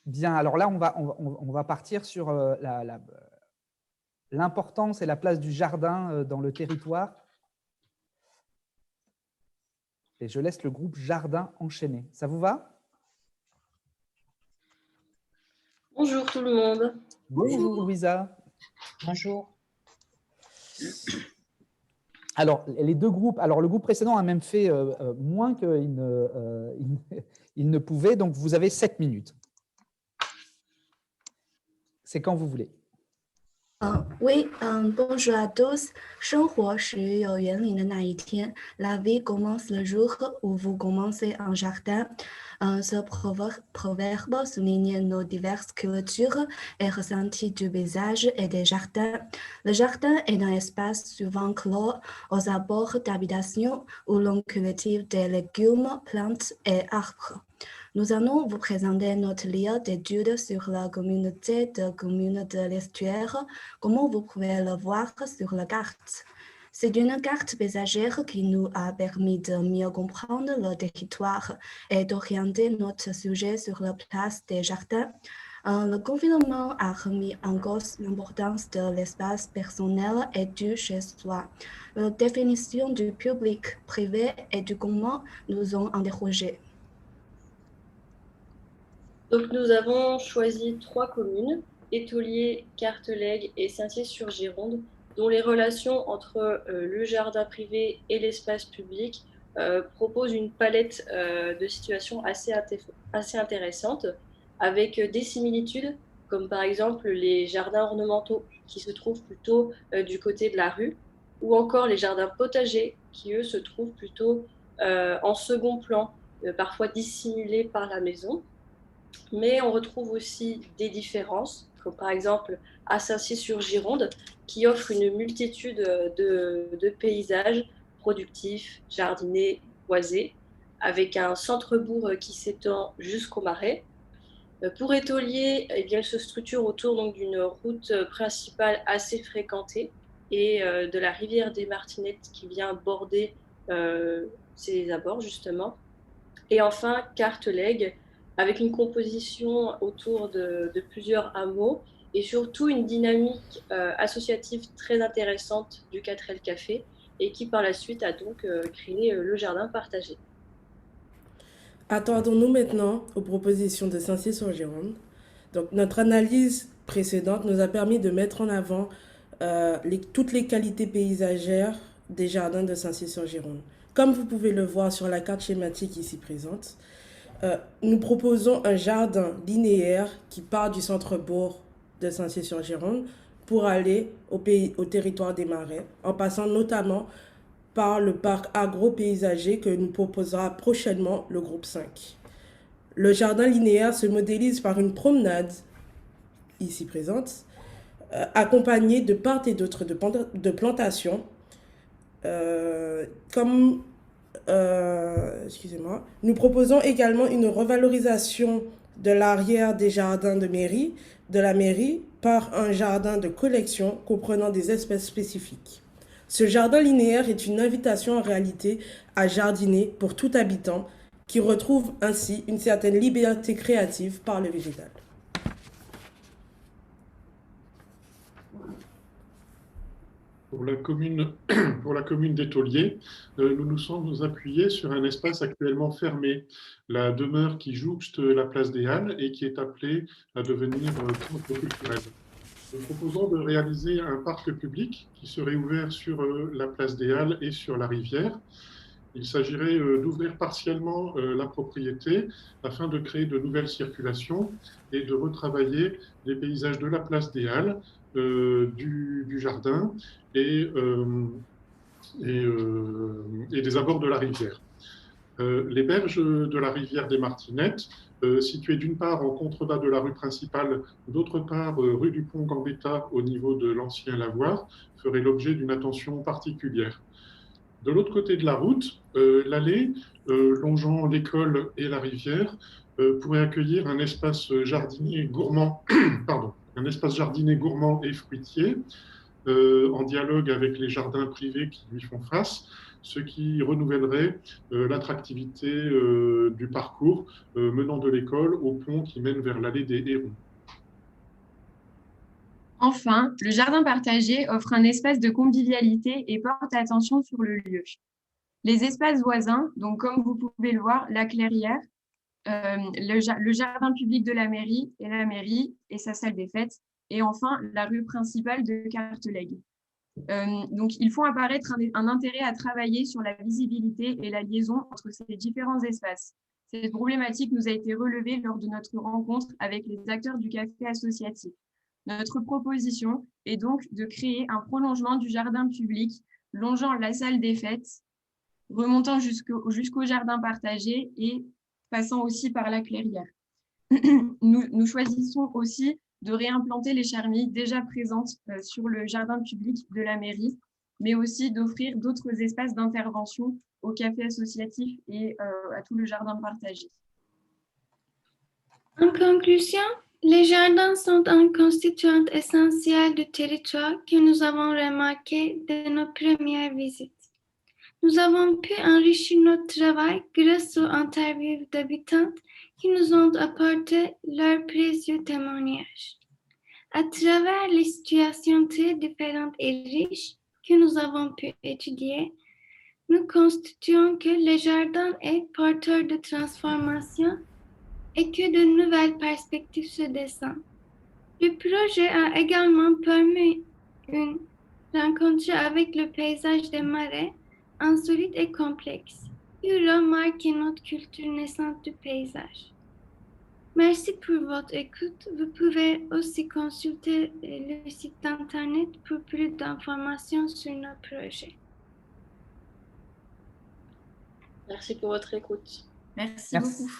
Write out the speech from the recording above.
Bien, alors là, on va partir sur l'importance et la place du jardin dans le territoire. Et je laisse le groupe jardin enchaîner. Ça vous va? Bonjour tout le monde. Bonjour Louisa. Bonjour. Alors, les deux groupes, alors le groupe précédent a même fait moins qu'il il ne pouvait, donc vous avez 7 minutes. C'est quand vous voulez. Oui, bonjour à tous. 生活时有园林的那一天 La vie commence le jour où vous commencez un jardin. Ce proverbe souligne nos diverses cultures et ressentis du paysage et des jardins. Le jardin est un espace souvent clos aux abords d'habitations où l'on cultive des légumes, plantes et arbres. Nous allons vous présenter notre livre d'études sur la communauté de communes de l'estuaire, comme vous pouvez le voir sur la carte. C'est une carte paysagère qui nous a permis de mieux comprendre le territoire et d'orienter notre sujet sur la place des jardins. Le confinement a remis en cause l'importance de l'espace personnel et du chez-soi. La définition du public, privé et du commun nous ont interrogés. Donc nous avons choisi 3 communes, Étoliers, Cartelègue et Saint-Yves-sur-Gironde, dont les relations entre le jardin privé et l'espace public proposent une palette de situations assez intéressantes, avec des similitudes, comme par exemple les jardins ornementaux qui se trouvent plutôt du côté de la rue, ou encore les jardins potagers qui, eux, se trouvent plutôt en second plan, parfois dissimulés par la maison. Mais on retrouve aussi des différences, comme par exemple à Saint-Cyr-sur-Gironde, qui offre une multitude de paysages productifs, jardinés, boisés, avec un centre-bourg qui s'étend jusqu'au Marais. Pour Étoliers, eh bien, il se structure autour donc, d'une route principale assez fréquentée et de la rivière des Martinettes qui vient border ses abords, justement. Et enfin, Cartelègue, avec une composition autour de plusieurs hameaux et surtout une dynamique associative très intéressante du 4L Café et qui par la suite a donc créé le jardin partagé. Attardons-nous maintenant aux propositions de Saint-Cyr-sur-Gironde. Donc, notre analyse précédente nous a permis de mettre en avant toutes les qualités paysagères des jardins de Saint-Cyr-sur-Gironde. Comme vous pouvez le voir sur la carte schématique ici présente, nous proposons un jardin linéaire qui part du centre-bourg de Saint-Cyr-sur-Gironde pour aller au territoire des Marais, en passant notamment par le parc agro-paysager que nous proposera prochainement le groupe 5. Le jardin linéaire se modélise par une promenade, ici présente, accompagnée de part et d'autre de plantations, excusez-moi. Nous proposons également une revalorisation de l'arrière des jardins de la mairie par un jardin de collection comprenant des espèces spécifiques. Ce jardin linéaire est une invitation en réalité à jardiner pour tout habitant qui retrouve ainsi une certaine liberté créative par le végétal. Pour la commune d'Étoliers, nous nous sommes appuyés sur un espace actuellement fermé, la demeure qui jouxte la place des Halles et qui est appelée à devenir centre culturel. Nous proposons de réaliser un parc public qui serait ouvert sur la place des Halles et sur la rivière. Il s'agirait d'ouvrir partiellement la propriété afin de créer de nouvelles circulations et de retravailler les paysages de la place des Halles, du jardin et des abords de la rivière. Les berges de la rivière des Martinettes, situées d'une part en contrebas de la rue principale, d'autre part rue du Pont-Gambetta au niveau de l'ancien lavoir, feraient l'objet d'une attention particulière. De l'autre côté de la route, l'allée longeant l'école et la rivière pourrait accueillir un espace jardinier gourmand, un espace jardinier gourmand et fruitier, en dialogue avec les jardins privés qui lui font face, ce qui renouvellerait l'attractivité du parcours menant de l'école au pont qui mène vers l'allée des Hérons. Enfin, le jardin partagé offre un espace de convivialité et porte attention sur le lieu. Les espaces voisins, donc comme vous pouvez le voir, la clairière, le jardin public de la mairie et sa salle des fêtes, et enfin la rue principale de Carteleg. Donc, ils font apparaître un intérêt à travailler sur la visibilité et la liaison entre ces différents espaces. Cette problématique nous a été relevée lors de notre rencontre avec les acteurs du café associatif. Notre proposition est donc de créer un prolongement du jardin public longeant la salle des fêtes, remontant jusqu'au jardin partagé et passant aussi par la clairière. Nous choisissons aussi de réimplanter les charmilles déjà présentes sur le jardin public de la mairie, mais aussi d'offrir d'autres espaces d'intervention au café associatif et à tout le jardin partagé. En conclusion, les jardins sont un constituant essentiel du territoire que nous avons remarqué dès nos premières visites. Nous avons pu enrichir notre travail grâce aux interviews d'habitantes qui nous ont apporté leurs précieux témoignages. À travers les situations très différentes et riches que nous avons pu étudier, nous constatons que le jardin est porteur de transformation et que de nouvelles perspectives se dessinent. Le projet a également permis une rencontre avec le paysage des marais, insolite et complexe, qui aura marqué notre culture naissante du paysage. Merci pour votre écoute. Vous pouvez aussi consulter le site internet pour plus d'informations sur nos projets. Merci pour votre écoute. Merci beaucoup.